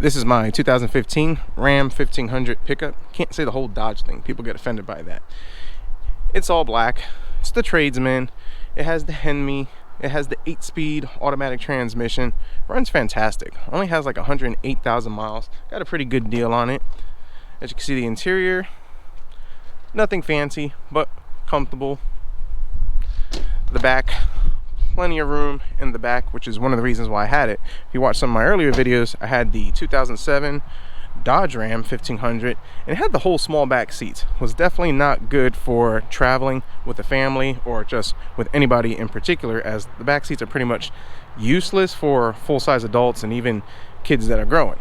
This is my 2015 Ram 1500 pickup. Can't say the whole Dodge thing. People get offended by that. It's all black. It's the Tradesman. It has the Henme. It has the 8-speed automatic transmission. Runs fantastic. Only has like 108,000 miles. Got a pretty good deal on it. As you can see, the interior, nothing fancy, but comfortable. The back, plenty of room in the back, which is one of the reasons why I had it. If you watch some of my earlier videos, I had the 2007 Dodge Ram 1500, and it had the whole small back seats. It was definitely not good for traveling with a family or just with anybody in particular, as the back seats are pretty much useless for full-size adults and even kids that are growing.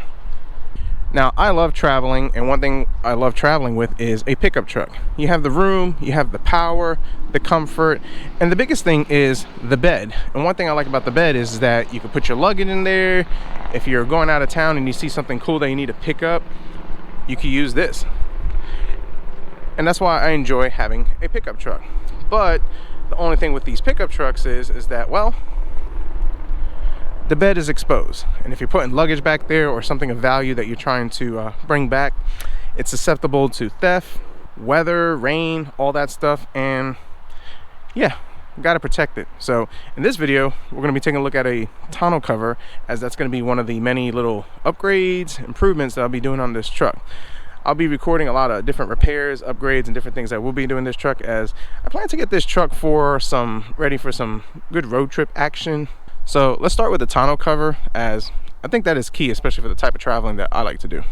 Now, I love traveling, and one thing I love traveling with is a pickup truck. You have the room, you have the power, the comfort, and the biggest thing is the bed. And one thing I like about the bed is that you can put your luggage in there. If you're going out of town and you see something cool that you need to pick up, you can use this. And that's why I enjoy having a pickup truck. But the only thing with these pickup trucks is that, well, the bed is exposed, and if you're putting luggage back there or something of value that you're trying to bring back, it's susceptible to theft, weather, rain, all that stuff, and yeah, got to protect it. So in this video, we're going to be taking a look at a tonneau cover, as that's going to be one of the many little upgrades, improvements that I'll be doing on this truck. I'll be recording a lot of different repairs, upgrades, and different things that we'll be doing this truck, as I plan to get this truck ready for some good road trip action. So let's start with the tonneau cover, as I think that is key, especially for the type of traveling that I like to do.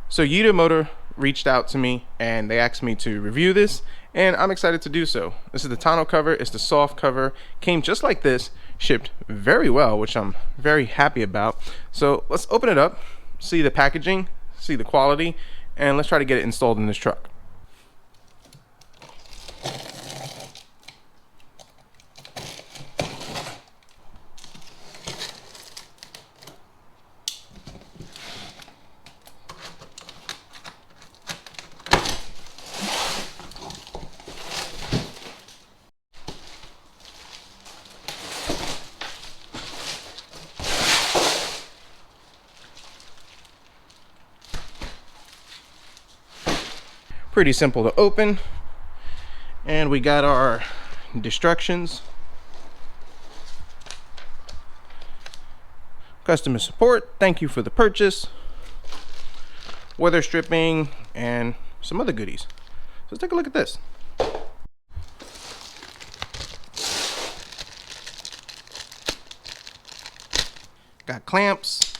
So Yitamotor reached out to me and they asked me to review this, and I'm excited to do so. This is the tonneau cover. It's the soft cover. Came just like this, shipped very well, which I'm very happy about. So let's open it up, see the packaging, see the quality, and let's try to get it installed in this truck. Pretty simple to open, and we got our instructions, customer support, thank you for the purchase, weather stripping, and some other goodies. So let's take a look at this. Got clamps.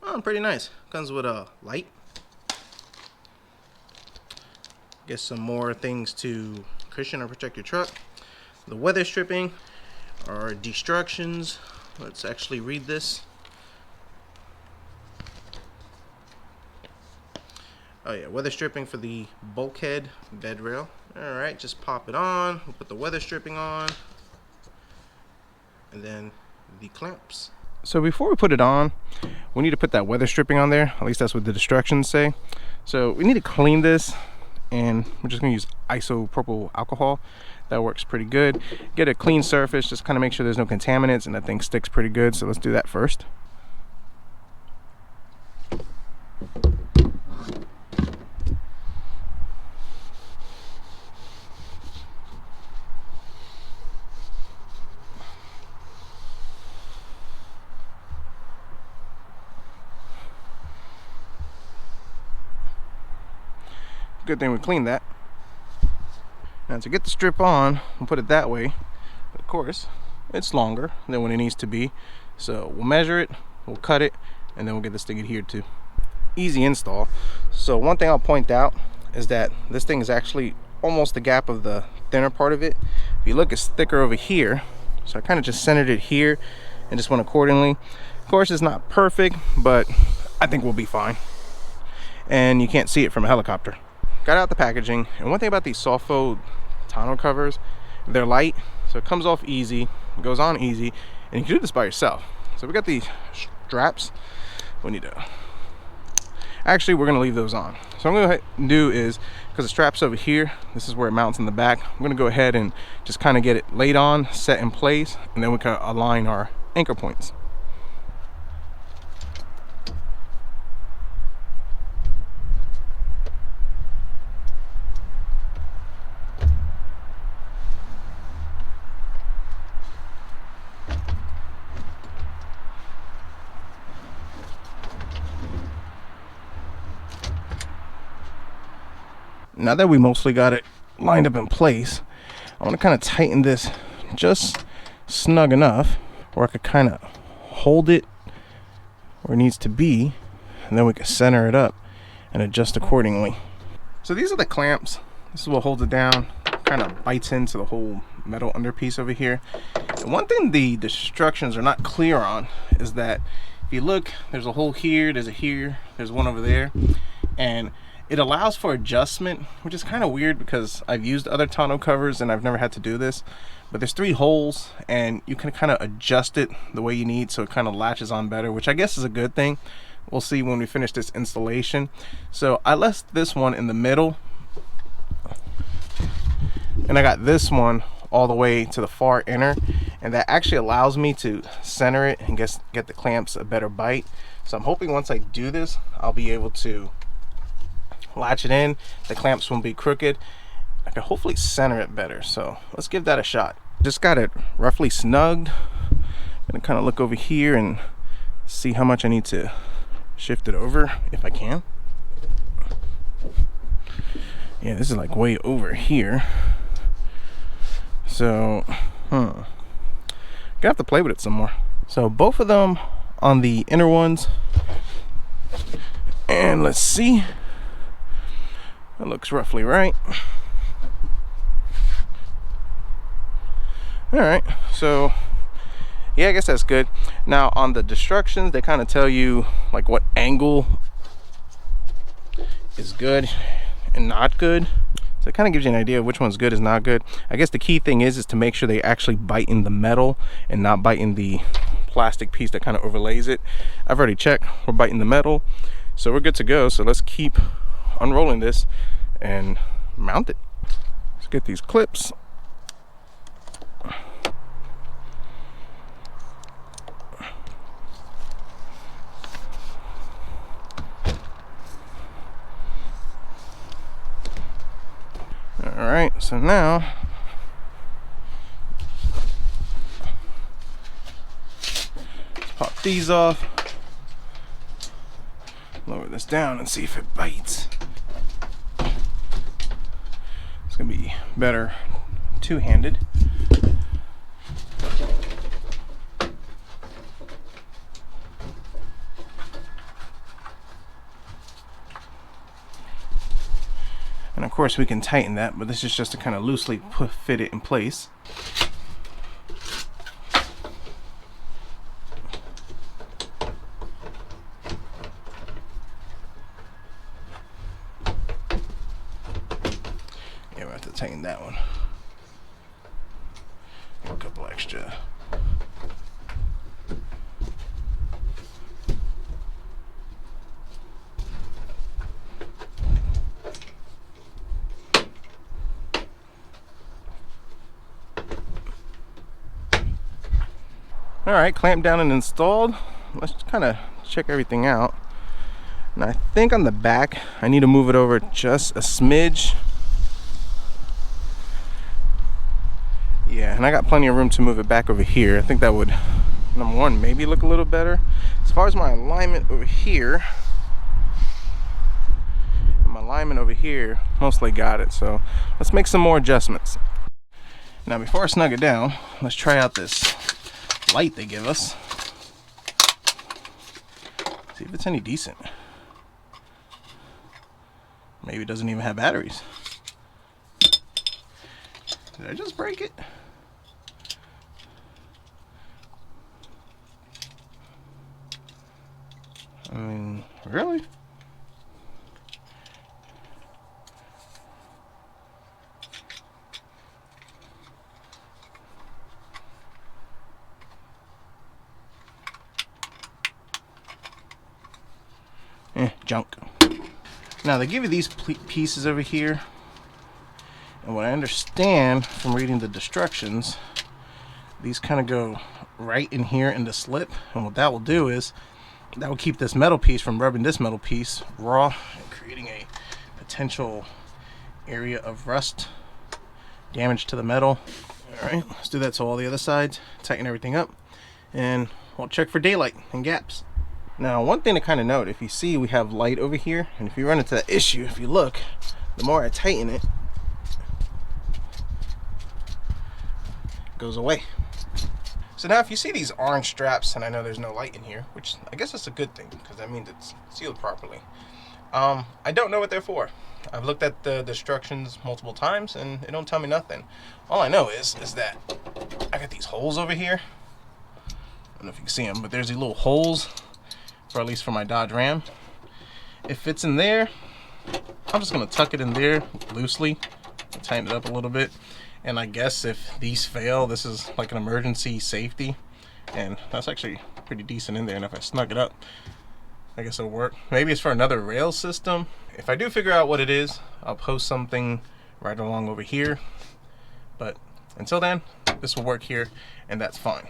Oh, pretty nice. Comes with a light. Get some more things to cushion or protect your truck. The weather stripping, or destructions. Let's actually read this. Oh yeah, weather stripping for the bulkhead bed rail. Alright, just pop it on. We'll put the weather stripping on. And then the clamps. So before we put it on, we need to put that weather stripping on there. At least that's what the instructions say. So we need to clean this, and we're just going to use isopropyl alcohol. That works pretty good. Get a clean surface, just kind of make sure there's no contaminants, and that thing sticks pretty good. So let's do that first. Good thing we cleaned that. Now to get the strip on, we'll put it that way. Of course, it's longer than what it needs to be. So we'll measure it, we'll cut it, and then we'll get this thing adhered to. Easy install. So one thing I'll point out is that this thing is actually almost the gap of the thinner part of it. If you look, it's thicker over here. So I kind of just centered it here and just went accordingly. Of course, it's not perfect, but I think we'll be fine. And you can't see it from a helicopter. Got out the packaging, and one thing about these soft fold tonneau covers, they're light, so it comes off easy, it goes on easy, and you can do this by yourself. So we got these straps. We need to, actually we're gonna leave those on. So what I'm gonna do is, because the strap's over here, this is where it mounts in the back, I'm gonna go ahead and just kind of get it laid on, set in place, and then we can align our anchor points. now that we mostly got it lined up in place, I want to kind of tighten this just snug enough where I could kind of hold it where it needs to be, and then we can center it up and adjust accordingly. So these are the clamps. This is what holds it down, kind of bites into the whole metal underpiece over here. And one thing the instructions are not clear on is that if you look, there's a hole here, there's a here, there's one over there, and it allows for adjustment, which is kind of weird because I've used other tonneau covers and I've never had to do this. But there's 3 holes and you can kind of adjust it the way you need so it kind of latches on better, which I guess is a good thing. We'll see when we finish this installation. So I left this one in the middle, and I got this one all the way to the far inner, and that actually allows me to center it and get the clamps a better bite. So I'm hoping once I do this, I'll be able to latch it in, the clamps won't be crooked, I can hopefully center it better. So let's give that a shot. Just got it roughly snugged. I'm gonna kind of look over here and see how much I need to shift it over if I can. Yeah, this is like way over here. So gonna have to play with it some more. So both of them on the inner ones, and let's see, that looks roughly right. All right, so yeah, I guess that's good. Now on the instructions, they kind of tell you like what angle is good and not good. So it kind of gives you an idea of which one's good is not good. I guess the key thing is to make sure they actually bite in the metal and not bite in the plastic piece that kind of overlays it. I've already checked, we're biting the metal, so we're good to go. So let's keep unrolling this and mount it. Let's get these clips. All right, so now let's pop these off, lower this down and see if it bites. It's gonna be better two-handed. And of course we can tighten that, but this is just to kind of loosely fit it in place. Yeah, we have to tighten that one. A couple extra. All right, clamped down and installed. Let's kind of check everything out. And I think on the back, I need to move it over just a smidge. Yeah, and I got plenty of room to move it back over here. I think that would, number one, maybe look a little better. As far as my alignment over here, mostly got it. So let's make some more adjustments. Now before I snug it down, let's try out this light they give us. See if it's any decent. Maybe it doesn't even have batteries. Did I just break it? I mean, really? Junk. Now they give you these pieces over here, and what I understand from reading the instructions, these kind of go right in here in the slip, and what that will do is that will keep this metal piece from rubbing this metal piece raw and creating a potential area of rust damage to the metal. All right, let's do that to all the other sides, tighten everything up, and we'll check for daylight and gaps. Now one thing to kind of note, if you see we have light over here, and if you run into that issue, if you look, the more I tighten it, it goes away. So now if you see these orange straps, and I know there's no light in here, which I guess is a good thing because that means it's sealed properly. I don't know what they're for. I've looked at the instructions multiple times and it don't tell me nothing. All I know is that I got these holes over here. I don't know if you can see them, but there's these little holes for, at least for my Dodge Ram. It fits in there. I'm just gonna tuck it in there loosely and tighten it up a little bit. And I guess if these fail, this is like an emergency safety, and that's actually pretty decent in there. And if I snug it up, I guess it'll work. Maybe it's for another rail system. If I do figure out what it is, I'll post something right along over here. But until then, this will work here, and that's fine.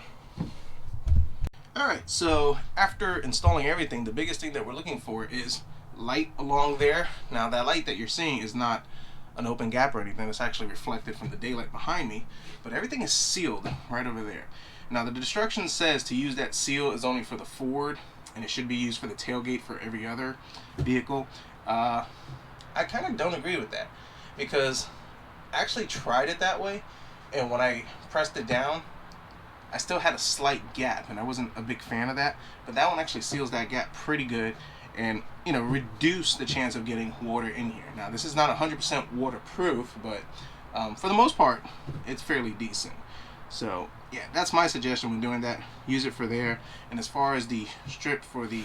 Alright, so after installing everything, the biggest thing that we're looking for is light along there. Now that light that you're seeing is not an open gap or anything. It's actually reflected from the daylight behind me, but everything is sealed right over there. Now the instruction says to use that seal is only for the Ford, and it should be used for the tailgate for every other vehicle. I kind of don't agree with that, because I actually tried it that way, and when I pressed it down, I still had a slight gap, and I wasn't a big fan of that. But that one actually seals that gap pretty good, and reduce the chance of getting water in here. Now this is not 100% waterproof, but for the most part it's fairly decent. So yeah, that's my suggestion when doing that. Use it for there. And as far as the strip for the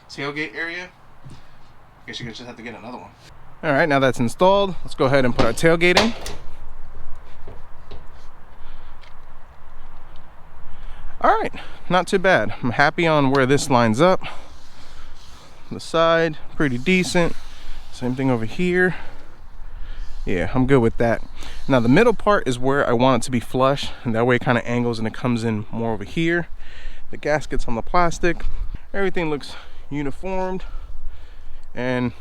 tailgate area, I guess you just have to get another one. Alright, now that's installed, let's go ahead and put our tailgate in. Alright, not too bad. I'm happy on where this lines up. The side, pretty decent. Same thing over here. Yeah, I'm good with that. Now the middle part is where I want it to be flush, and that way it kind of angles and it comes in more over here. The gaskets on the plastic, everything looks uniformed and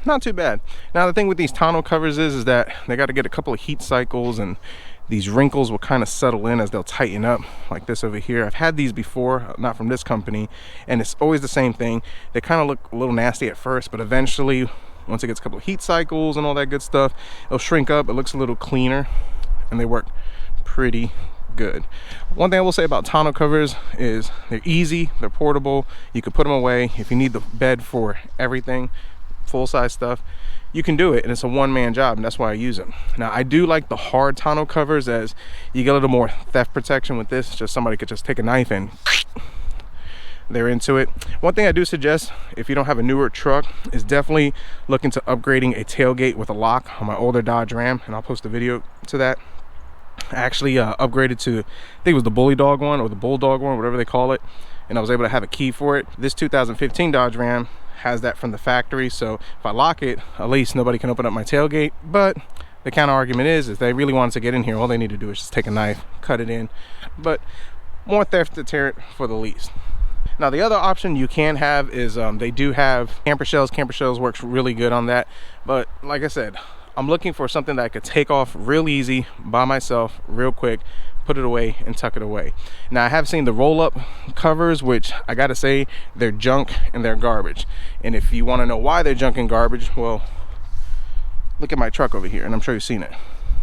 not too bad. Now the thing with these tonneau covers is that they got to get a couple of heat cycles, and these wrinkles will kind of settle in as they'll tighten up, like this over here. I've had these before, not from this company, and it's always the same thing. They kind of look a little nasty at first, but eventually, once it gets a couple of heat cycles and all that good stuff, it'll shrink up, it looks a little cleaner, and they work pretty good. One thing I will say about tonneau covers is they're easy, they're portable, you can put them away. If you need the bed for everything, full-size stuff, you can do it, and it's a one-man job, and that's why I use them. Now I do like the hard tonneau covers, as you get a little more theft protection with this. Just somebody could just take a knife and they're into it. One thing I do suggest, if you don't have a newer truck, is definitely looking to upgrading a tailgate with a lock on my older Dodge Ram, and I'll post a video to that. I actually upgraded to, I think it was the Bulldog one or the Bulldog one, whatever they call it, and I was able to have a key for it. This 2015 Dodge Ram has that from the factory, so if I lock it, at least nobody can open up my tailgate. But the counter argument is if they really wanted to get in here, all they need to do is just take a knife, cut it in. But more theft deterrent for the least. Now the other option you can have is they do have camper shells. Camper shells works really good on that, but like I said, I'm looking for something that I could take off real easy by myself real quick, put it away and tuck it away. Now I have seen the roll-up covers, which I gotta say, they're junk and they're garbage. And if you want to know why they're junk and garbage, well, look at my truck over here, and I'm sure you've seen it.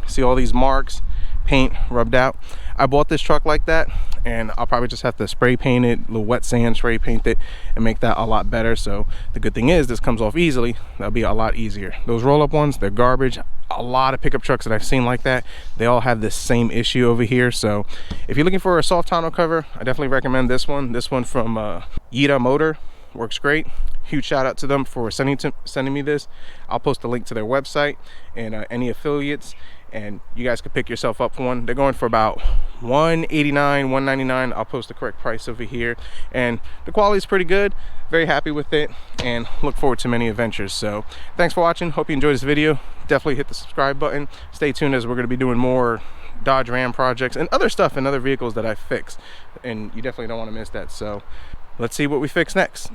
See all these marks, paint rubbed out? I bought this truck like that, and I'll probably just have to spray paint it, a little wet sand spray paint it, and make that a lot better. So the good thing is this comes off easily. That'll be a lot easier. Those roll-up ones, they're garbage. A lot of pickup trucks that I've seen like that, they all have this same issue over here. So if you're looking for a soft tonneau cover, I definitely recommend this one. This one from Yitamotor works great. Huge shout out to them for sending me this. I'll post a link to their website and any affiliates, and you guys can pick yourself up one. They're going for about $189, $199. I'll post the correct price over here, and the quality is pretty good. Very happy with it, and look forward to many adventures. So thanks for watching. Hope you enjoyed this video. Definitely hit the subscribe button. Stay tuned, as we're going to be doing more Dodge Ram projects and other stuff and other vehicles that I fixed, and you definitely don't want to miss that. So let's see what we fix next.